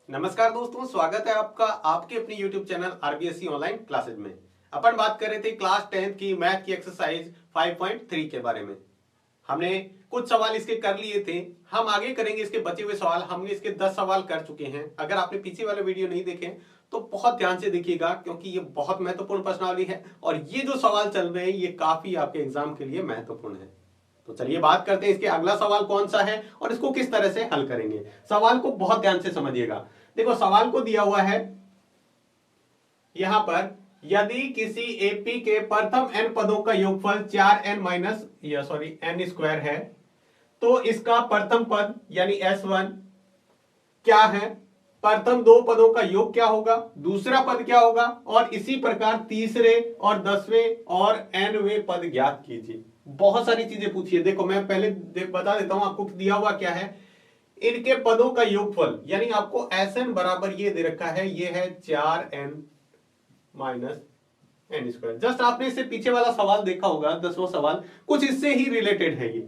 नमस्कार दोस्तों, स्वागत है आपका आपके अपनी YouTube channel RBSC online classes में। अपन बात कर रहे थे क्लास 10th की मैथ की एक्सरसाइज 5.3 के बारे में। हमने कुछ सवाल इसके कर लिए थे, हम आगे करेंगे इसके बचे हुए सवाल। हमने इसके 10 सवाल कर चुके हैं। अगर आपने पीछे वाले वीडियो नहीं देखे तो बहुत ध्यान से देखिएगा, क्योंकि ये बहुत महत्वपूर्ण प्रश्नावली है और ये जो सवाल चल रहे हैं ये काफी आपके एग्जाम के लिए महत्वपूर्ण है। तो चलिए बात करते हैं इसके अगला सवाल कौन सा है और इसको किस तरह से हल करेंगे। सवाल को बहुत ध्यान से समझिएगा। देखो सवाल को दिया हुआ है यहां पर, यदि किसी एपी के प्रथम n पदों का योगफल 4n माइनस n स्क्वायर है तो इसका प्रथम पद यानी s1 क्या है, प्रथम दो पदों का योग क्या होगा, दूसरा पद क्या होगा, और इसी प्रकार तीसरे और 10वें और nवें पद ज्ञात कीजिए। बहुत सारी चीजें पूछी है। देखो मैं पहले बता देता हूं आपको दिया हुआ क्या है। इनके पदों का योगफल यानी आपको Sn बराबर ये दे रखा है, ये है 4n minus n square. Just आपने इससे पीछे वाला सवाल देखा होगा, 10वां सवाल कुछ इससे ही रिलेटेड है ये।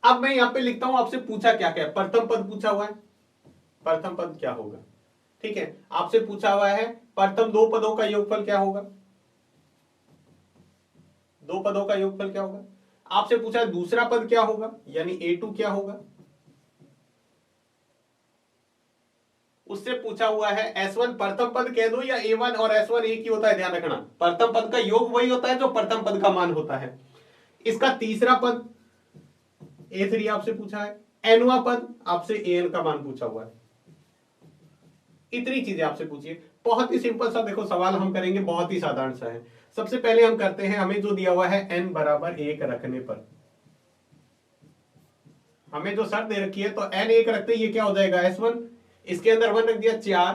अब मैं यहां पे लिखता हूं, आपसे पूछा क्या क्या, प्रथम पद पूछा हुआ है, प्रथम पद क्या होगा। ठीक है, आपसे पूछा हुआ है प्रथम दो पदों का योगफल क्या होगा, दो पदों का योगफल क्या होगा। आपसे पूछा है दूसरा पद क्या होगा यानी a2 क्या होगा। उससे पूछा हुआ है S1 प्रथम पद कह दो या A1 और S1 एक ही होता है, ध्यान रखना। प्रथम पद का योग वही होता है जो प्रथम पद का मान होता है। इसका तीसरा पद A3 आपसे पूछा है, nवां पद आपसे an का मान पूछा हुआ है। इतनी चीजें आपसे पूछिए, बहुत ही सिंपल सा देखो सवाल हम करेंगे, बहुत ही साधारण सा है। सबसे पहले हम करते हैं, हमें जो दिया हुआ है n बराबर 1 रखने पर, हमें जो शर्त दे रखी है तो n 1 रखते ये क्या हो जाएगा S1, इसके अंदर 1 रख दिया, 4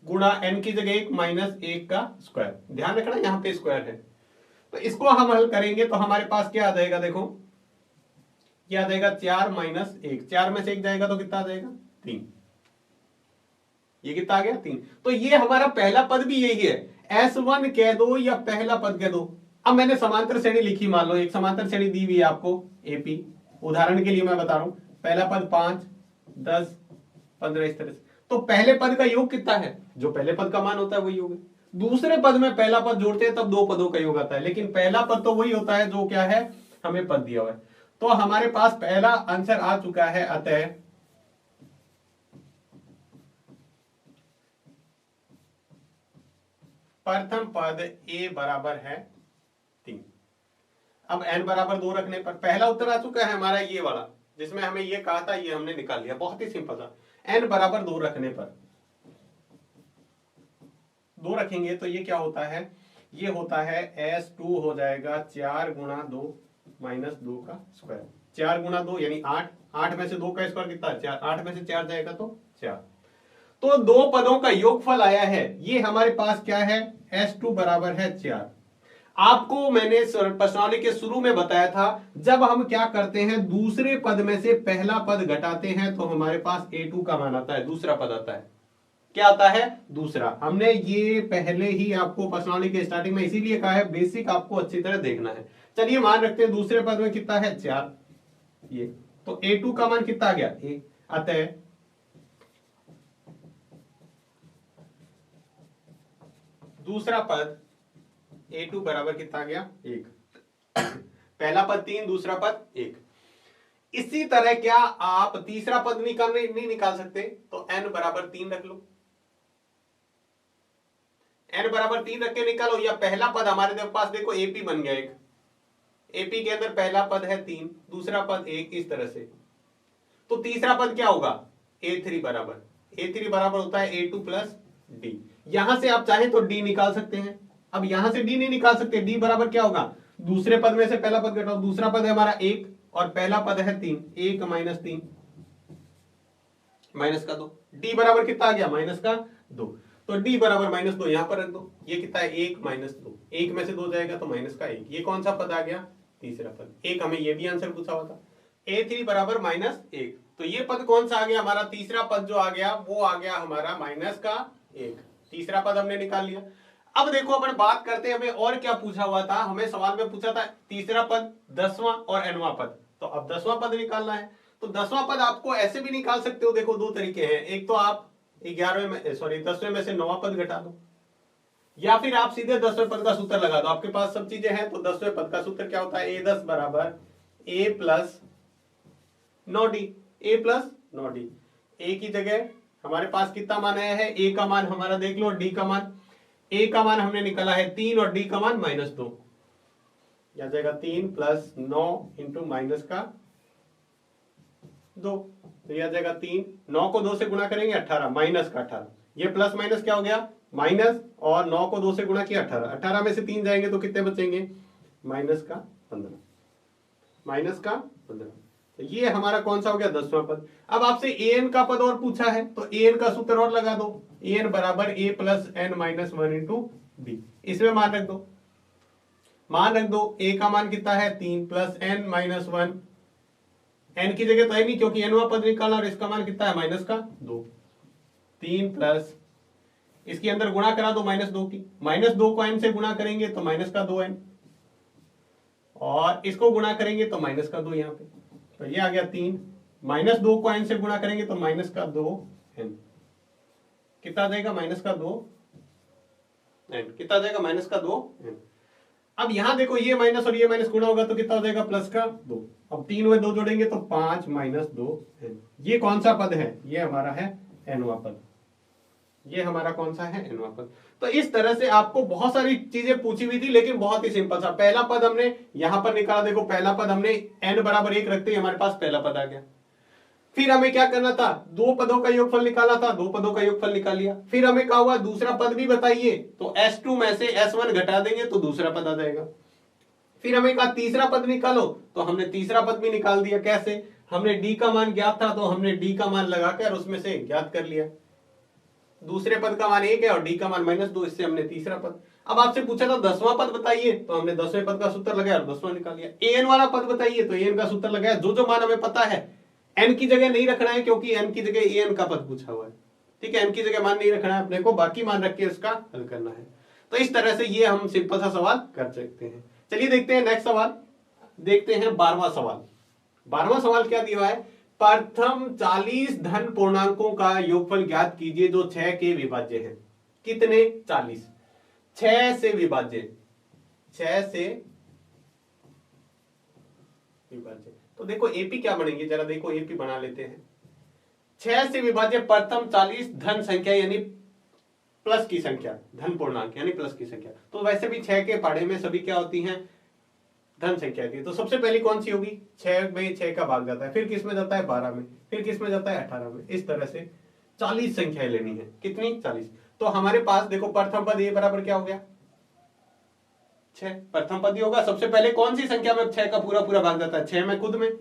गुणा n की जगह 1 माइनस 1 का स्क्वायर। ध्यान रखना यहां पे स्क्वायर है। तो इसको हम हल करेंगे तो हमारे पास क्या आ जाएगा, देखो क्या आ जाएगा 4 माइनस 1, 4 में से 1 जाएगा तो कितना आ जाएगा 3। ये कितना आ गया 3। तो ये हमारा पहला पद भी यही है, S1 कह दो या पहला पद कह दो। अब मैंने समांतर श्रेणी लिखी, मान लो एक समांतर श्रेणी दी हुई है आपको AP, उदाहरण के लिए मैं बता रहा हूं, पहला पद 5 10 15 इस तरह से। तो पहले पद का योग कितना है, जो पहले पद का मान होता है वही योग है। दूसरे पद में पहला पद जोड़ते हैं तब दो पदों का योग आता है, लेकिन पहला पद तो वही होता है जो क्या है हमें पद दिया हुआ है। तो हमारे पास पहला आंसर आ चुका है, अतः प्रथम पद a बराबर है 3। अब n बराबर 2 रखने पर पहला उत्तर आ चुका है हमारा ये वाला, जिसमें हमें ये कहा था, ये हमने निकाल लिया। बहुत ही सिंपल था। n बराबर 2 रखने पर 2 रखेंगे तो ये क्या होता है, ये होता है S2 हो जाएगा 4 गुणा 2 माइनस 2 का स्क्वायर। 4 गुणा 2 यानी 8, 8 में से 2 का स्क्वायर कितना है 4, 8 में से 4 जाएगा तो 4। तो दो पदों का योगफल आया है, ये हमारे पास क्या है S2 बराबर है 4। आपको मैंने प्रश्नावली के शुरू में बताया था, जब हम क्या करते हैं दूसरे पद में से पहला पद घटाते हैं तो हमारे पास A2 का मान आता है, दूसरा पद आता है। क्या आता है दूसरा। हमने ये पहले ही आपको प्रश्नावली के स्टार्टिंग में इसीलिए कहा है, बेसिक आपको अच्छी तरह देखना है। चलिए मान रखते हैं दूसरे पद में कितना है 4, ये तो A2 का मान कितना आ गया 1। अतः दूसरा पद A2 बराबर कितना आ गया 1। पहला पद 3, दूसरा पद 1। इसी तरह क्या आप तीसरा पद नहीं निकाल सकते, तो n बराबर 3 रख लो, n बराबर 3 रख के निकालो। या पहला पद हमारे पास देखो AP बन गया एक, AP के अंदर पहला पद है 3, दूसरा पद 1, इस तरह से। तो तीसरा पद क्या होगा A3 बराबर, A3 बराबर होता है A2 प्लस D। यहां से आप चाहें तो D निकाल सकते हैं। अब यहां से D नहीं निकाल सकते, D बराबर क्या होगा, दूसरे पद में से पहला पद घटाओ, दूसरा पद है हमारा 1 और पहला पद है 3, 1 माइनस 3 माइनस का 2, D बराबर कितना आ गया माइनस का 2। तो D बराबर माइनस 2 यहां पर रख दो, ये कितना है 1 माइनस 2, 1 में से 2 जाएगा तो माइनस का 1। ये कौन सा पद आ गया तीसरा पद। एक हमें ये भी आंसर पूछा हुआ था, A3 बराबर माइनस 1। तो ये पद कौन सा आ गया हमारा, तीसरा पद जो आ गया वो आ गया हमारा माइनस का 1। तीसरा पद हमने निकाल लिया। अब देखो अपन बात करते हैं, हमें और क्या पूछा हुआ था, हमें सवाल में पूछा था तीसरा पद 10वां और nवां पद। तो अब 10वां पद निकालना है, तो 10वां पद आपको ऐसे भी निकाल सकते हो, देखो दो तरीके हैं, एक तो आप 10वें में से 9वां पद घटा दो, या फिर आप सीधे 10वें पद का सूत्र लगा दो। आपके पास सब चीजें हैं, तो 10वें पद का सूत्र क्या होता है, a10 बराबर a plus 9d, a plus 9d। a की जगह हमारे पास कितना मान आया है, a का मान हमारा देख लो, d का मान, a का मान हमने निकाला है 3 और d का मान -2, या जाएगा 3 प्लस 9 इंटू माइनस का 2, तो यह जाएगा 3, 9 को 2 से गुणा करेंगे 18, माइनस का 18, ये प्लस माइनस क्या हो गया माइनस, और 9 को 2 से गुणा किया 18, 18 में से 3 जाएंगे तो कितने बचेंगे, माइनस का 15, माइनस का 15। तो ये हमारा कौन सा हो गया 10वां पद। अब आपसे an का पद और पूछा है, तो an का सूत्र और लगा दो, an बराबर a plus n minus 1 into D, इसमें मान रख दो, मान रख दो, a का मान कितना है 3 प्लस n माइनस 1, n की जगह तो है नहीं क्योंकि nवां पद निकालना, और इसका मान कितना है माइनस का 2, 3 प्लस इसके अंदर गुणा करा दो -2 की, -2 को n से गुणा करेंगे तो माइनस का 2n, और इसको गुणा करेंगे तो माइनस का 2 यहाँ पे, तो ये आ गया 3, -2 को n से गुणा करेंगे तो माइनस का 2n, कितना जाएगा माइनस का 2n, कितना जाएगा माइनस का 2n। अब यहां देखो ये माइनस और ये माइनस गुणा होगा तो कितना हो जाएगा प्लस का 2, अब 3 में 2 जोड़ेंगे तो 5 माइनस 2n। ये कौन सा पद है, ये हमारा है nवां पद, ये हमारा कौन सा है nवां पद। तो इस तरह से आपको बहुत सारी चीजें पूछी हुई थी, लेकिन बहुत ही सिंपल सा, पहला पद हमने यहां पर निकाला, देखो पहला पद हमने n बराबर 1 रखते ही हमारे पास पहला पद आ गया। फिर हमें क्या करना था, दो पदों का योगफल निकाला था, दो पदों का योगफल निकाल लिया। फिर हमें कहा हुआ दूसरा पद भी बताइए, तो s2 में से s1 घटा देंगे तो दूसरा पद आ जाएगा। फिर हमें कहा तीसरा पद निकालो, तो हमने तीसरा पद भी निकाल दिया। कैसे, हमने d का मान ज्ञात था तो हमने d का मान लगाकर उसमें से ज्ञात कर लिया, दूसरे पद का मान 1 है और d का मान -2, इससे हमने तीसरा पद। अब आपसे पूछा था 10वां पद बताइए, तो हमने 10वें पद का सूत्र लगाया और 10वां निकाल लिया। an वाला पद बताइए, तो an का सूत्र लगाया, जो जो मान हमें पता है, n की जगह नहीं रखना है क्योंकि n की जगह an का पद पूछा हुआ है, ठीक है, n की जगह मान नहीं रखना है अपने को, बाकी मान रख के इसका हल करना है। तो इस तरह से ये हम सिंपल सा सवाल कर सकते हैं। चलिए देखते हैं नेक्स्ट सवाल, देखते हैं 12वां सवाल। 12वां सवाल क्या दिया है, प्रथम 40 धन पूर्णांकों का योगफल ज्ञात कीजिए जो 6 के विभाज्य हैं। कितने, 40, 6 से विभाज्य, 6 से विभाज्य। तो देखो एपी क्या बनेंगे, जरा देखो एपी बना लेते हैं। 6 से विभाज्य प्रथम 40 धन संख्या यानी प्लस की संख्या, धन पूर्णांक यानी प्लस की संख्या। तो वैसे भी 6 के पढ़े में सभी क्या होती हैं, धन संख्या थी। तो सबसे पहली कौन सी होगी, 6 में 6 का भाग जाता है, फिर किस में जाता है 12 में, फिर किस में जाता है 18 में। इस तरह से 40 संख्याएं लेनी है, कितनी 40। तो हमारे पास देखो प्रथम पद ये बराबर क्या हो गया 6, प्रथम पद ही होगा। सबसे पहले कौन सी संख्या में 6 का पूरा पूरा भाग जाता है, 6 में खुद में।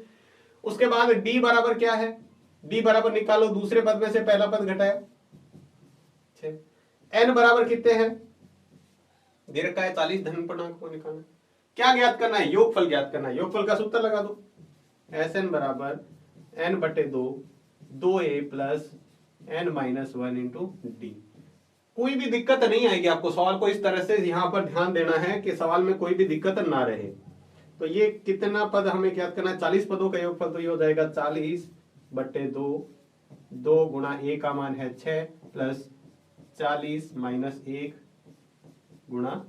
उसके बाद डी बराबर क्या है, डी बराबर निकालो, दूसरे पद में से पहला पद घटाया 6। एन बराबर कितने हैं, दे रखा है 40 धन पूर्णांक को निकालना। क्या ज्ञात करना है, योगफल ज्ञात करना है। योगफल का सूत्र लगा दो, Sn बराबर n/2 2a plus n minus 1 into D. कोई भी दिक्कत नहीं आएगी आपको, सवाल को इस तरह से यहां पर ध्यान देना है कि सवाल में कोई भी दिक्कत ना रहे। तो ये कितना पद हमें ज्ञात करना है, 40 पदों का योगफल, तो ये हो जाएगा 40/2, 2 गुणा a का मान है 6 प्लस 40 माइनस 1 गुणा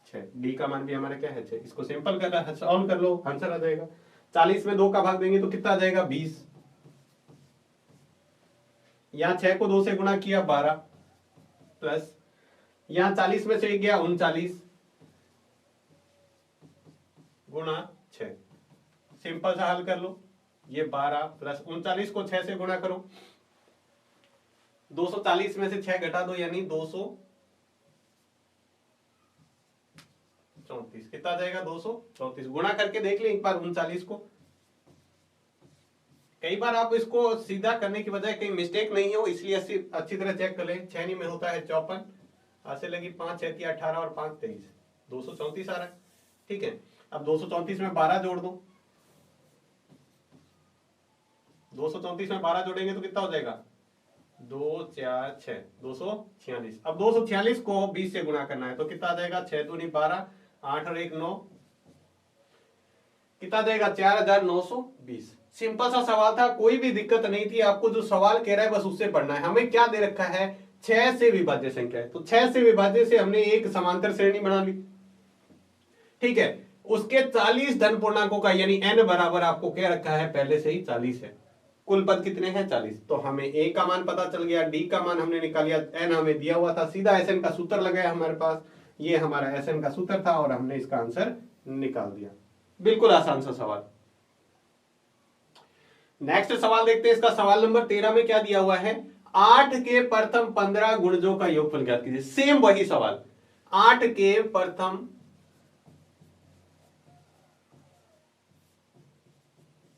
6, डी का मान भी हमारा क्या है 6। इसको सिंपल कर सॉल्व कर लो, आंसर आ जाएगा। 40 में 2 का भाग देंगे तो कितना आ जाएगा 20, यहां 6 को 2 से गुणा किया 12 प्लस यहां 40 में से 1 गया 39 गुणा 6। सिंपल सा हल कर लो, ये 12 प्लस 39 को 6 से गुणा करो, 240 में से 6 घटा दो यानी 234, कितना आ जाएगा 234। गुणा करके देख ले एक बार 39 को। कई बार आप इसको सीधा करने की बजाय कहीं मिस्टेक नहीं हो, इसलिए अच्छी तरह चेक कर ले। 6 में होता है 54, ऐसे लगी 5 6 18 और 5 23, 234 आ रहा है, ठीक है। अब 234 में 12 जोड़ दो, 234 में 12 जोड़ेंगे तो कितना हो जाएगा 2 4 6 246। अब 246 को 20 से गुणा करना है तो कितना आ जाएगा 6 दूनी 12, 8 और 1 9, कितना देगा 4920। सिंपल सा सवाल था, कोई भी दिक्कत नहीं थी। आपको जो सवाल कह रहा है बस उससे पढ़ना है। हमें क्या दे रखा है, 6 से विभाज्य संख्या है, तो 6 से विभाज्य से हमने एक समांतर श्रेणी बना ली, ठीक है। उसके 40 धन पूर्णांकों का यानी n बराबर आपको क्या रखा है, पहले से ही 40 है। कुल पद कितने हैं, 40। तो हमें a का मान पता चल गया, d का मान हमने निकाल लिया, n हमें दिया हुआ था, सीधा Sn का सूत्र लगाया हमारे पास, ये हमारा Sn का सूत्र था और हमने इसका आंसर निकाल दिया। बिल्कुल आसान सा सवाल। नेक्स्ट सवाल देखते हैं। इसका सवाल नंबर 13 में क्या दिया हुआ है, 8 के प्रथम 15 गुणजों का योगफल ज्ञात कीजिए। सेम वही सवाल, 8 के प्रथम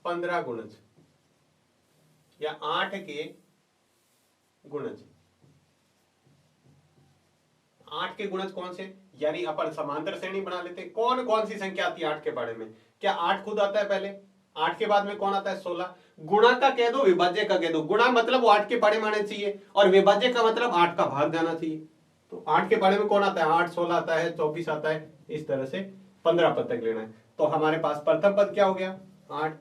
15 गुणज या 8 के गुणज। 8 के गुणज कौन से, यानी अपन समांतर श्रेणी बना लेते हैं। कौन कौन सी संख्या आती है 8 के पढ़े में, क्या 8 खुद आता है पहले, 8 के बाद में कौन आता है, 16। गुणा का कह दो, विभाज्य का कह दो। गुणा मतलब वो 8 के पढ़े में आने चाहिए और विभाज्य का मतलब 8 का भाग जाना चाहिए। तो 8 के पढ़े में कौन आता है, 8, 16 आता है, 24 आता है, इस तरह से 15 पद तक लेना है। तो हमारे पास प्रथम पद क्या हो गया, 8।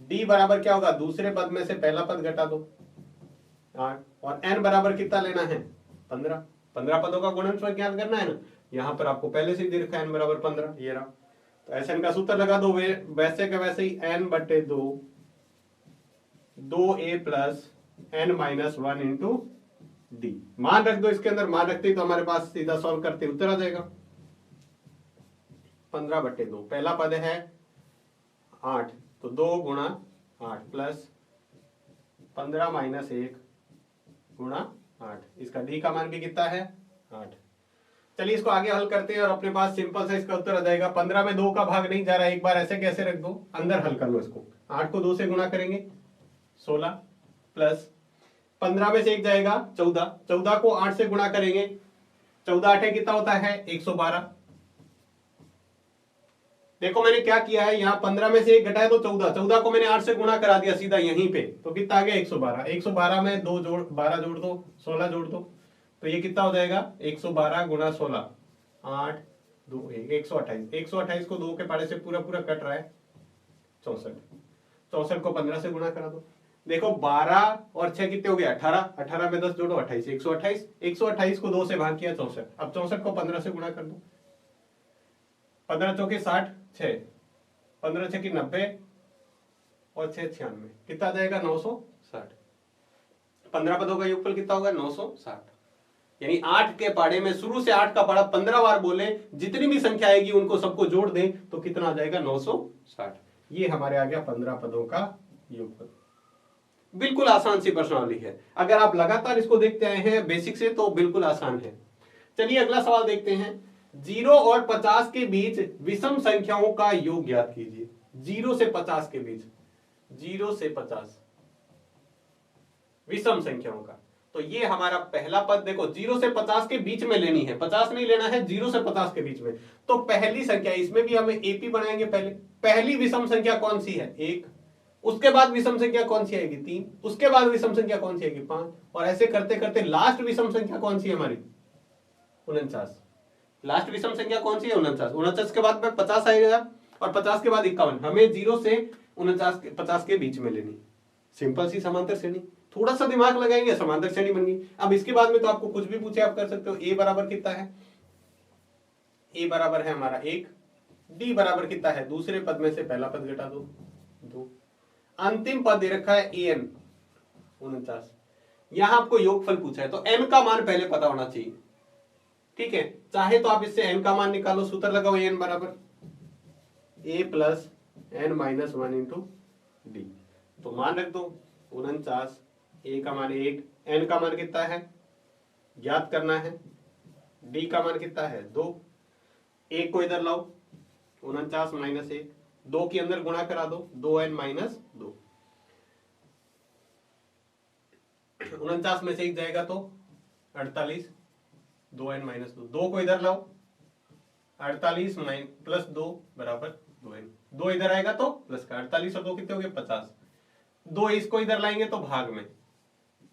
डी बराबर क्या होगा, दूसरे पद में से पहला पद घटा दो, 8। और एन बराबर कितना लेना है, 15। 15 पदों का गुणनफल ज्ञात करना है ना, यहां पर आपको पहले से ही दे रखा है एन बराबर 15, ये रहा। तो ऐसे एन का सूत्र लगा दो, वैसे का वैसे ही एन बटे 2a plus N minus 1 into d. मान रख दो इसके अंदर, मान रखते ही तो हमारे पास सीधा सॉल्व करते उत्तर आ जाएगा। 15 बटे 2, पहला पद है 8, तो 2 गुणा 8 प्लस 15 माइनस 1 गुणा 8। इसका डी का मान भी कितना है, 8। चलिए इसको आगे हल करते हैं और अपने पास सिंपल सा इसका उत्तर आ जाएगा। 15 में 2 का भाग नहीं जा रहा है, एक बार ऐसे कैसे रख दो, अंदर हल कर लो इसको। 8 को 2 से गुणा करेंगे 16 प्लस 15 में से 1 जाएगा 14, 14 को 8 से गुणा करेंगे, 14 8 कितना होता है 112। देखो मैंने क्या किया है, यहाँ 15 में से 1 घटाया तो 14, 14 को मैंने 8 से गुणा करा दिया सीधा यहीं पे, तो कितना आ गया 112। 112 में 2 जोड़ 12 जोड़ दो, 16 जोड़ दो, तो ये कितना हो जाएगा 112 गुणा 16, 8 2 128। 128 को 2 के पारे से पूरा पूरा कट रहा है 64। 64 को 15 से गुणा करा दो, देखो 12 और 6 कितने हो गए 18, 18 में 10 जोड़ो 28, 128। 128 को 2 से भाग किया 64, अब 64 को 15 से गुणा कर दो, 15 चौके 60, 6 15 छः की 90 और 6 96, कितना आ जाएगा 960। 15 पदों का योगफल कितना होगा 960। यानी 8 के पाढ़े में शुरू से 8 का पाढ़ा 15 बार बोले, जितनी भी संख्या आएगी उनको सबको जोड़ दें तो कितना आ जाएगा 960। ये हमारे आ गया 15 पदों का योगफल। बिल्कुल आसान सी प्रश्नावली है, अगर आप लगातार इसको देखते आए हैं बेसिक से तो बिल्कुल आसान है। चलिए अगला सवाल देखते हैं। 0 और 50 के बीच विषम संख्याओं का योग ज्ञात कीजिए। 0 से 50 के बीच, 0 से 50 विषम संख्याओं का। तो ये हमारा पहला पद, देखो 0 से 50 के बीच में लेनी है, 50 नहीं लेना है, 0 से 50 के बीच में। तो पहली संख्या, इसमें भी हमें एपी बनाएंगे पहले। पहली विषम संख्या कौन सी है 1, उसके बाद विषम संख्या कौन सी आएगी 3, उसके बाद विषम संख्या कौन सी आएगी 5, और ऐसे करते करते लास्ट विषम संख्या कौन सी है हमारी 49। लास्ट विषम संख्या कौन सी है 49। 49 के बाद में 50 आएगा और 50 के बाद 51। हमें 0 से 50 के बीच में लेनी। सिंपल सी समांतर श्रेणी, थोड़ा सा दिमाग लगाएंगे समांतर श्रेणी बन गई। अब इसके बाद में तो आपको कुछ भी पूछे आप कर सकते हो। ए बराबर कितना है, ए बराबर है हमारा 1, डी बराबर कितना है, दूसरे पद में से पहला पद घटा दो 2, अंतिम पद दे रखा है एन 49। यहां आपको योगफल पूछा है तो एन का मान पहले पता होना चाहिए, ठीक है। चाहे तो आप इससे एन का मान निकालो, सूत्र लगाओ एन बराबर A plus N minus 1 into D. तो मान रख दो 49, ए का मान 1, एन का मान कितना है ज्ञात करना है, डी का मान कितना है 2। 1 को इधर लाओ, 49 माइनस 1, 2 के अंदर गुणा करा दो, 2n माइनस 2। 49 में से 1 जाएगा तो 48, 2n माइनस 2। 2 को इधर लाओ, 48 प्लस 2 बराबर 2n। 2 इधर आएगा तो प्लस का, 48 और 2 कितने हो गए 50। 2 इसको इधर लाएंगे तो भाग में,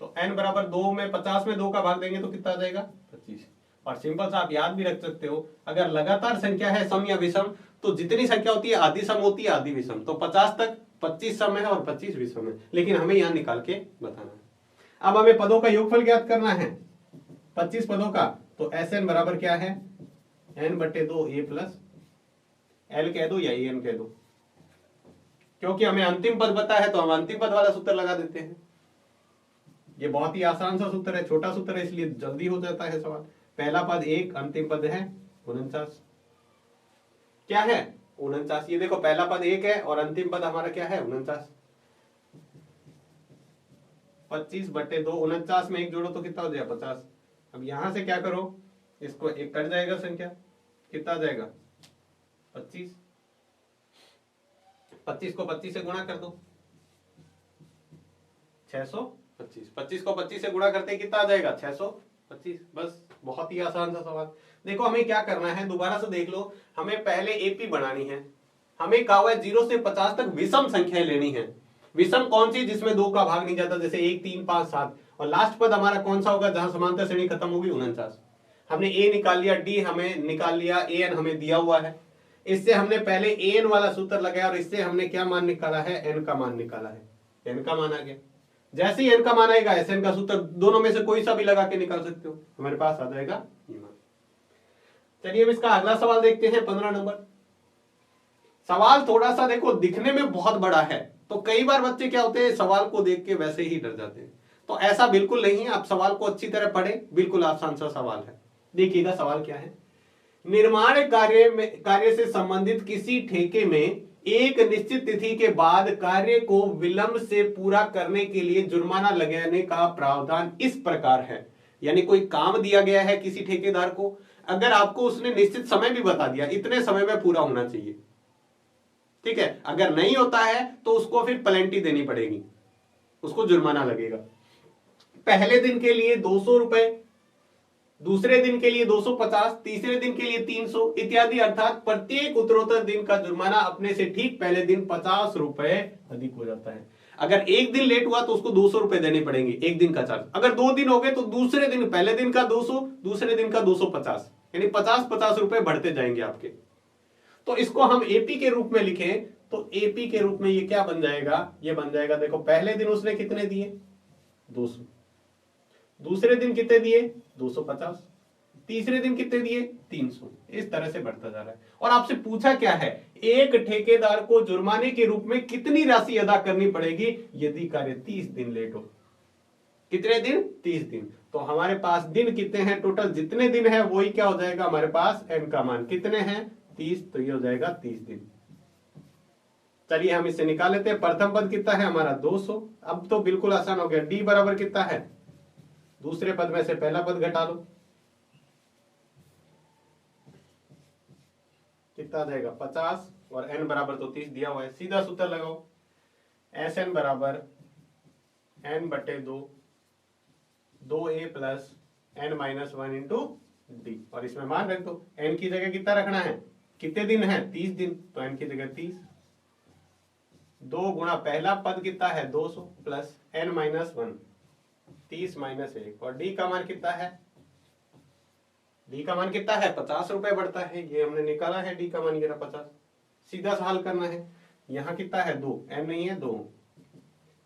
तो n बराबर 2 में 50 में 2 का भाग देंगे तो कितना आ जाएगा 25। और सिंपल सा आप याद भी रख सकते हो, अगर लगातार संख्या है सम या विषम तो जितनी संख्या होती है आधी सम होती है आधी विषम। तो 50 तक 25 सम है और 25 विषम है, लेकिन हमें यहाँ निकाल के बताना है। अब हमें पदों का योगफल ज्ञात करना है 25 पदों का, तो Sn बराबर क्या है, n/2 a प्लस l कह दो या an कह दो, क्योंकि हमें अंतिम पद पता है तो हम अंतिम पद वाला सूत्र लगा देते हैं। ये बहुत ही आसान सा सूत्र है, छोटा सूत्र है, इसलिए जल्दी हो जाता है सवाल। पहला पद 1, अंतिम पद है 49। क्या है 49, ये देखो पहला पद 1 है और अंतिम पद हमारा क्या है 49। 25/2, 49 में 1 जोड़ो तो कितना हो जाएगा 50। अब यहां से क्या करो, इसको एक कट जाएगा संख्या, कितना जाएगा 25। 25 को 25 से गुणा कर दो 625। 25 को 25 से गुणा करते कितना आ जाएगा 625। बस बहुत ही आसान सा सवाल। देखो हमें क्या करना है, दोबारा से देख लो, हमें पहले एपी बनानी है। हमें कहा हुआ है 0 से 50 तक विषम संख्याएं लेनी है। विषम कौन सी, जिसमें 2 का भाग नहीं जाता, जैसे 1, 3, 5, 7। और लास्ट पद हमारा कौन सा होगा जहां समांतर श्रेणी खत्म होगी 49। हमने ए निकाल लिया, डी हमें निकाल लिया, एन हमें दिया हुआ है। इससे हमने पहले एन वाला सूत्र लगाया और इससे हमने क्या मान निकाला है, एन का मान निकाला है। एन का मान आ गया, जैसे ही एन का मान आएगा एस एन का सूत्र दोनों में से कोई सा भी लगा के निकाल सकते हो, हमारे पास आ जाएगा ये मान। चलिए अब इसका अगला सवाल देखते हैं 15 नंबर। सवाल थोड़ा सा देखो दिखने में बहुत बड़ा है, तो कई बार बच्चे क्या होते हैं सवाल को देख के वैसे ही डर जाते हैं, तो ऐसा बिल्कुल नहीं है। आप सवाल को अच्छी तरह पढ़े, बिल्कुल आसान सा सवाल है। देखिएगा सवाल क्या है, निर्माण कार्य से संबंधित किसी ठेके में एक निश्चित तिथि के बाद कार्य को विलंब से पूरा करने के लिए जुर्माना लगाने का प्रावधान इस प्रकार है। यानी कोई काम दिया गया है किसी ठेकेदार को, अगर आपको उसने निश्चित समय भी बता दिया इतने समय में पूरा होना चाहिए, ठीक है, अगर नहीं होता है तो उसको फिर पेनल्टी देनी पड़ेगी, उसको जुर्माना लगेगा। पहले दिन के लिए 200 रुपए, दूसरे दिन के लिए 250, तीसरे दिन के लिए 300 इत्यादि, अर्थात प्रत्येक उत्तरोत्तर दिन का जुर्माना अपने से ठीक पहले दिन 50 रुपए अधिक हो जाता है। अगर एक दिन लेट हुआ तो उसको 200 रुपए देने पड़ेंगे, एक दिन का चार्ज। अगर 2 दिन हो गए तो दूसरे दिन, पहले दिन का 200, दूसरे दिन का 250, यानी 50-50 रुपए बढ़ते जाएंगे आपके। तो इसको हम एपी के रूप में लिखें तो एपी के रूप में ये क्या बन जाएगा, ये बन जाएगा, देखो पहले दिन उसने कितने दिए 200, दूसरे दिन कितने दिए 250, तीसरे दिन कितने दिए 300, इस तरह से बढ़ता जा रहा है। और आपसे पूछा क्या है, एक ठेकेदार को जुर्माने के रूप में कितनी राशि अदा करनी पड़ेगी यदि कार्य 30 दिन लेट हो। कितने दिन 30 दिन। तो हमारे पास दिन कितने हैं, टोटल जितने दिन है वही क्या हो जाएगा हमारे पास, एन का मान कितने हैं 30, तो ये हो जाएगा 30 दिन। चलिए हम इसे निकाल लेते हैं। प्रथम पद कितना है हमारा 200, अब तो बिल्कुल आसान हो गया। डी बराबर कितना है, दूसरे पद में से पहला पद घटा लो, कितना आ जाएगा 50, और n बराबर तो 30 दिया हुआ है, सीधा सूत्र लगाओ, एस एन बराबर n/2 2a plus n-1 into D, और इसमें मान रख दो। n की जगह कितना रखना है, कितने दिन है 30 दिन, तो n की जगह 30, 2 गुणा पहला पद कितना है 200 प्लस n-1 30 माइनस 1, और डी का मान कितना है, डी का मान कितना है 50 रुपए बढ़ता है, ये हमने निकाला है डी का मान ये 50। सीधा सा हल करना है, यहाँ कितना है 2, n नहीं है 2,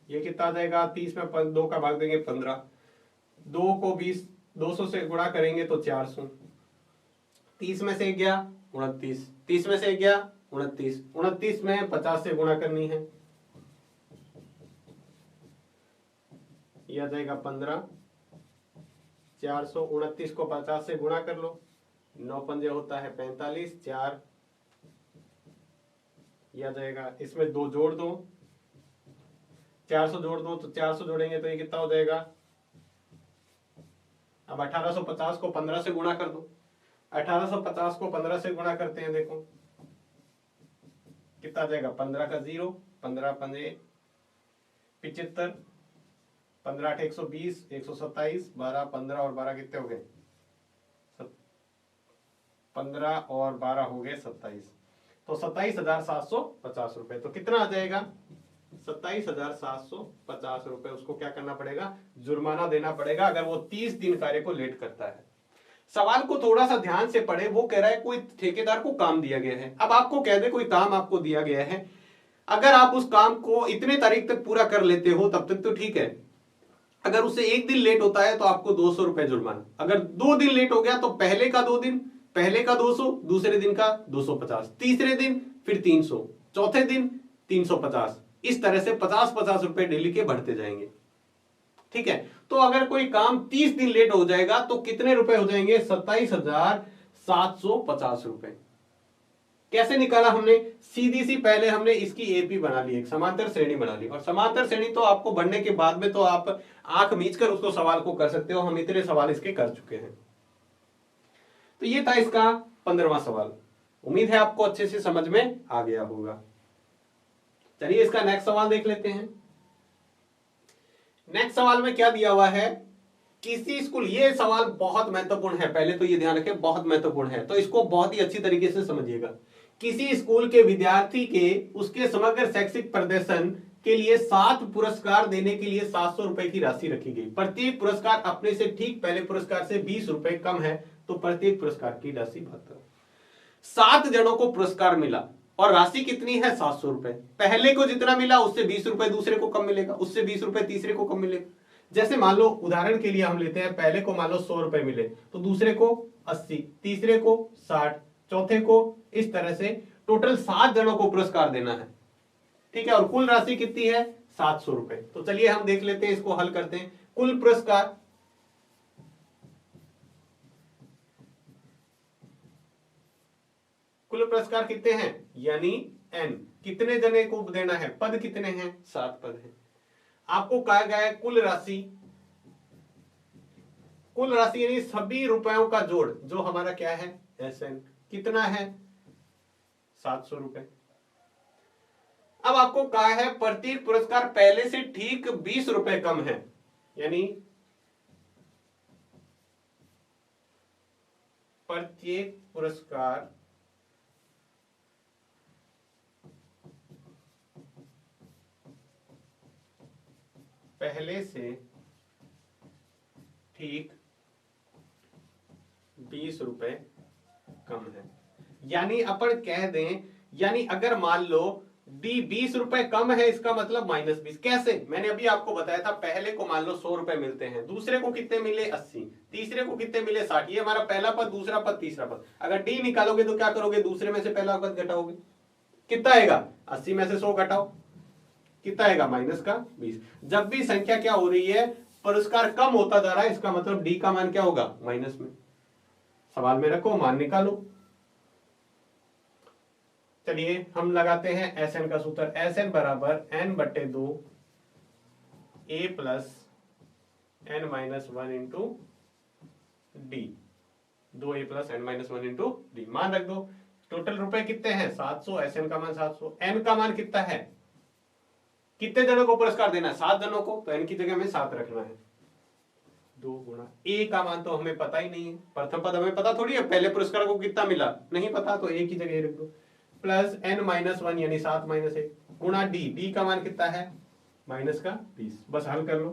ये कितना आ जाएगा 30 में 2 का भाग देंगे 15, 2 को 20 200 से गुणा करेंगे तो 400, 30 में से गया 29, 30 में से गया 29, 29 में 50 से गुणा करनी है, यह आ जाएगा 15, 429 को 50 से गुणा कर लो, 9 पंजे होता है 45, 4 यह आ जाएगा, इसमें 2 जोड़ दो, 400 जोड़ दो, तो 400 जोड़ेंगे तो ये कितना हो जाएगा, अब 1850 को 15 से गुणा कर दो, 1850 को 15 से गुणा करते हैं, देखो कितना आ जाएगा, 15 का 0, 15 पंजे 75, 15 8 120, 127, 12 15 और 12 कितने हो गए 15 और 12 हो गए 27, तो 27,750 रुपए। तो कितना आ जाएगा 27,750 रुपए, उसको क्या करना पड़ेगा, जुर्माना देना पड़ेगा अगर वो 30 दिन कार्य को लेट करता है। सवाल को थोड़ा सा ध्यान से पढ़े, वो कह रहा है कोई ठेकेदार को काम दिया गया है। अब आपको कह दे कोई काम आपको दिया गया है, अगर आप उस काम को इतने तारीख तक पूरा कर लेते हो तब तक तो ठीक है। अगर उससे एक दिन लेट होता है तो आपको 200 रुपए जुर्माना। अगर 2 दिन लेट हो गया तो पहले का 2 दिन, पहले का 200, दूसरे दिन का 250, तीसरे दिन फिर 300, चौथे दिन 350। इस तरह से 50-50 रुपए डेली के बढ़ते जाएंगे। ठीक है, तो अगर कोई काम 30 दिन लेट हो जाएगा तो कितने रुपए हो जाएंगे? 27,750 रुपए। कैसे निकाला हमने? सीधी सी पहले हमने इसकी एपी बना ली, एक समांतर श्रेणी बना ली। और समांतर श्रेणी तो आपको बढ़ने के बाद में तो आप आंख मीच कर उसको सवाल को कर सकते हो, हम इतने सवाल इसके कर चुके हैं। तो ये था इसका 15वां सवाल। उम्मीद है आपको अच्छे से समझ में आ गया होगा। चलिए इसका नेक्स्ट सवाल देख लेते हैं। नेक्स्ट सवाल में क्या दिया हुआ है? किसी स्कूल, ये सवाल बहुत महत्वपूर्ण है, पहले तो ये ध्यान रखें बहुत महत्वपूर्ण है, तो इसको बहुत ही अच्छी तरीके से समझिएगा। किसी स्कूल के विद्यार्थी के उसके समग्र शैक्षिक प्रदर्शन के लिए 7 पुरस्कार देने के लिए 700 रुपए की राशि रखी गई। प्रत्येक पुरस्कार अपने से ठीक पहले पुरस्कार से 20 रुपए कम है, तो प्रत्येक पुरस्कार की राशि 72। 7 जनों को पुरस्कार मिला और राशि कितनी है? 700 रुपए। पहले को जितना मिला उससे 20 रुपए दूसरे को कम मिलेगा, उससे 20 रुपए तीसरे को कम मिलेगा। जैसे मान लो उदाहरण के लिए हम लेते हैं, पहले को मान लो 100 रुपए मिले तो दूसरे को 80, तीसरे को 60, चौथे को, इस तरह से टोटल 7 जनों को पुरस्कार देना है। ठीक है, और कुल राशि कितनी है? 700 रुपए। तो चलिए हम देख लेते हैं, इसको हल करते हैं। कुल पुरस्कार कितने हैं? यानी n, कितने जने को देना है? पद कितने हैं? 7 पद हैं। आपको कहा गया है कुल राशि यानी सभी रुपयों का जोड़, जो हमारा क्या है? SN, कितना है? 700 रुपए। अब आपको कहा है प्रत्येक पुरस्कार पहले से ठीक 20 रुपए कम है, यानी प्रत्येक पुरस्कार पहले से ठीक 20 रुपए कम है। यानी अपन कह दें, यानी अगर मान लो डी 20 रुपए कम है, इसका मतलब -20। कैसे? मैंने अभी आपको बताया था, पहले को मान लो 100 रुपए मिलते हैं, दूसरे को कितने मिले? 80, तीसरे को कितने मिले? 60। ये हमारा पहला पद, दूसरा पद, तीसरा पद। अगर डी निकालोगे तो क्या करोगे? दूसरे में से पहला पद घटाओगे, कितना आएगा? 80 में से 100 घटाओ, कितना आएगा? -20। जब भी संख्या क्या हो रही है? पुरस्कार कम होता जा रहा है, इसका मतलब डी का मान क्या होगा? माइनस में। सवाल में रखो, मान निकालो। चलिए हम लगाते हैं SN का सूत्र। SN बराबर n/2 a plus n-1 into D. 2a plus n-1 into d. मान रख दो। टोटल रुपए कितने हैं? 700। SN का मान 700। n का मान कितना है? कितने जनों को पुरस्कार देना है? 7 जनों को, तो n की जगह में 7 रखना है। 2 गुणा a का मान तो हमें पता ही नहीं है, प्रथम पद हमें पता थोड़ी है, पहले पुरस्कार को कितना मिला नहीं पता, तो a की जगह रख दो। प्लस n-1 यानी 7 - 1 गुणा d का मान कितना है? -20। बस हल कर लो,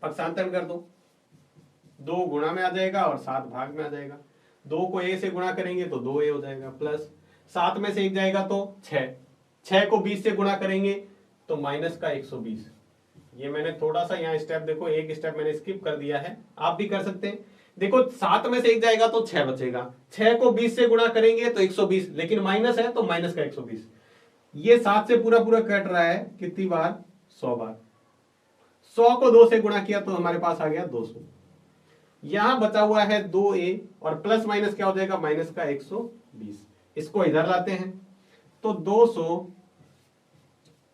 पक्षांतर कर दो। 2 गुणा में आ जाएगा और 7 भाग में आ जाएगा। 2 को a से गुणा करेंगे तो 2a हो जाएगा, प्लस 7 में से 1 जाएगा तो 6 को 20 से गुणा करेंगे तो -120। ये मैंने थोड़ा सा यहाँ स्टेप देखो, एक स्टेप मैंने स्किप कर दिया है, आप भी कर सकते हैं। देखो 7 में से 1 जाएगा तो 6 बचेगा, 6 को 20 से गुणा करेंगे तो 120, लेकिन माइनस है तो -120। ये 7 से पूरा पूरा कट रहा है कितनी बार? 100 बार। 100 को 2 से गुणा किया तो हमारे पास आ गया 200। यहां बचा हुआ है 2a और प्लस माइनस क्या हो जाएगा? -120। इसको इधर लाते हैं तो 200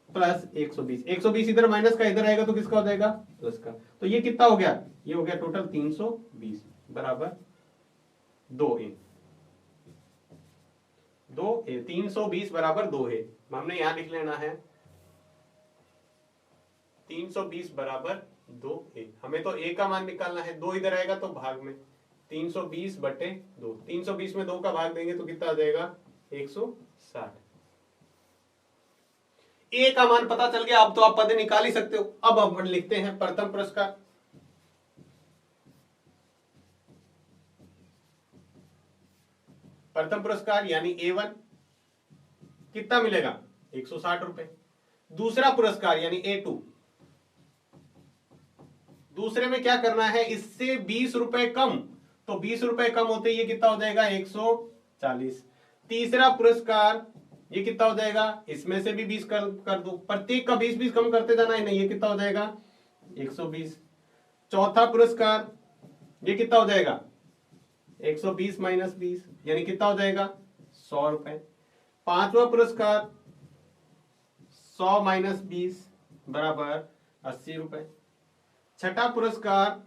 प्लस 120। 120 इधर माइनस का इधर आएगा तो किसका हो जाएगा? प्लस का। तो ये कितना हो गया? ये हो गया टोटल 320 बराबर 2a। 320 बराबर 2a। हमने यहां लिख लेना है 320 बराबर 2a। हमें तो a का मान निकालना है, 2 इधर आएगा तो भाग में 320/2। 320 में 2 का भाग देंगे तो कितना आ जाएगा? 160। ए का मान पता चल गया, अब तो आप पद निकाल ही सकते हो। अब अपन लिखते हैं प्रथम पुरस्कार। प्रथम पुरस्कार यानी A1 कितना मिलेगा? 160 रुपए। दूसरा पुरस्कार यानी A2, दूसरे में क्या करना है, इससे 20 रुपए कम, तो 20 रुपए कम होते ये कितना हो जाएगा 140। तीसरा पुरस्कार ये कितना हो जाएगा, इसमें से भी 20 कर दो, प्रत्येक का 20 कम करते जाना है, नहीं ये कितना हो जाएगा 120। चौथा पुरस्कार ये कितना हो जाएगा 120 माइनस 20 यानी कितना हो जाएगा 100 रुपए। पांचवा पुरस्कार 100 माइनस 20 बराबर 80 रुपए। छठा पुरस्कार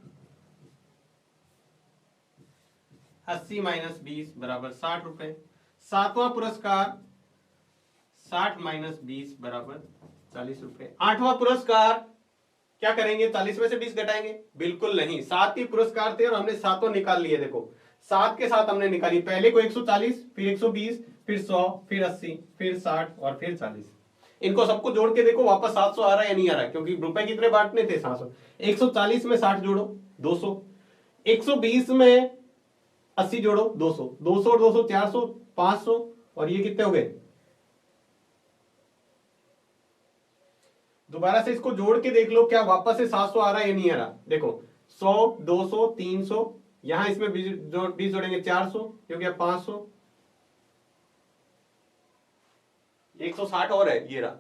80 माइनस 20 बराबर 60 रुपए। सातवां पुरस्कार 60 माइनस 20 बराबर 40 रुपए। आठवां पुरस्कार क्या करेंगे, 40 में से 20 घटाएंगे, बिल्कुल नहीं, 7 ही पुरस्कार थे और हमने सातों निकाल लिए। देखो 7 के साथ हमने निकाली, पहले को 140, फिर 120, फिर 100, फिर 80, फिर 60 और फिर 40। इनको सबको जोड़ के देखो वापस 700 आ रहा है या नहीं आ रहा है, क्योंकि रुपए कितने बांटने थे 700। 140 में 60 जोड़ो 200, 120 में 80 जोड़ो 200, 200 और 200 400, 500 और ये कितने हो गए। दोबारा से इसको जोड़ के देख लो क्या वापस से 700 आ रहा है या नहीं आ रहा। देखो 100, 200, 300, यहां इसमें 20 जोड़ेंगे 400, क्योंकि अब 500, 160 और है, ये रहा,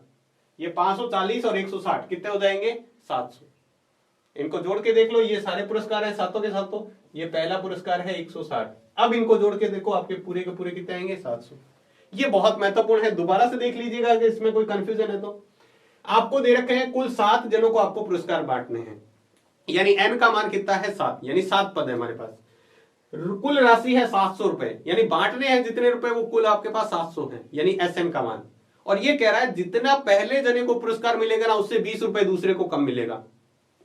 ये 540 और 160 कितने हो जाएंगे 700। इनको जोड़ के देख लो, ये सारे पुरस्कार है सातों के सातों, ये पहला पुरस्कार है 160। अब इनको जोड़ के देखो आपके पूरे के पूरे कितने आएंगे 700। ये बहुत महत्वपूर्ण है, दोबारा से देख लीजिएगा कि इसमें कोई कंफ्यूजन है तो। आपको दे रखे हैं कुल 7 जनों को आपको पुरस्कार बांटने हैं, यानी n का मान कितना है 7, यानी 7 पद है हमारे पास। कुल राशि है 700 रुपए, यानी बांटने हैं जितने रुपए वो कुल आपके पास 700 है, यानी SN का मान। और ये कह रहा है जितना पहले जने को पुरस्कार मिलेगा ना उससे 20 रुपए दूसरे को कम मिलेगा,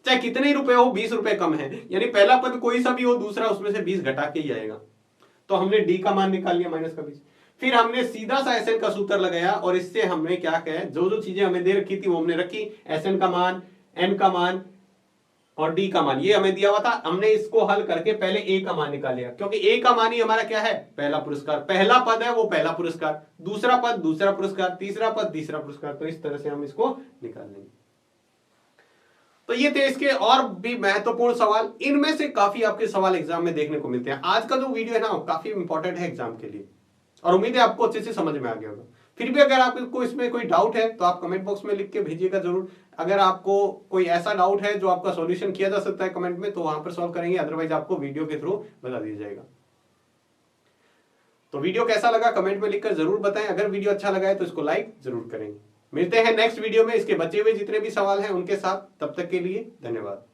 चाहे कितने ही रुपए हो 20 रुपए कम है, यानी पहला पद कोई सा भी हो दूसरा उसमें से 20 घटा के ही आएगा। तो हमने डी का मान निकाल लिया माइनस का 20। फिर हमने सीधा सा SN का सूत्र लगाया और इससे हमने क्या कहा, जो जो चीजें हमें दे रखी थी वो हमने रखी, SN का मान, N का मान और D का मान ये हमें दिया हुआ था। हमने इसको हल करके पहले A का मान निकाल लिया, क्योंकि A का मान ही हमारा क्या है पहला पुरस्कार, पहला पद है वो पहला पुरस्कार, दूसरा पद दूसरा पुरस्कार, तीसरा पद तीसरा पुरस्कार। तो इस तरह से हम इसको निकाल लेंगे। तो ये थे इसके और भी महत्वपूर्ण सवाल, इनमें से काफी आपके सवाल एग्जाम में देखने को मिलते हैं। आज का जो वीडियो है ना काफी इंपॉर्टेंट है एग्जाम के लिए और उम्मीद है आपको अच्छे से समझ में आ गया होगा। फिर भी अगर आपको इसमें कोई डाउट है तो आप कमेंट बॉक्स में लिख के भेजिएगा जरूर। अगर आपको कोई ऐसा डाउट है जो आपका सॉल्यूशन किया जा सकता है कमेंट में, तो वहां पर सॉल्व करेंगे, अदरवाइज आपको वीडियो के थ्रू बता दिया जाएगा। तो वीडियो कैसा लगा कमेंट में लिखकर जरूर बताएं। अगर वीडियो अच्छा लगा है तो इसको लाइक जरूर करेंगे। मिलते हैं नेक्स्ट वीडियो में इसके बचे हुए जितने भी सवाल हैं उनके साथ, तब तक के लिए धन्यवाद।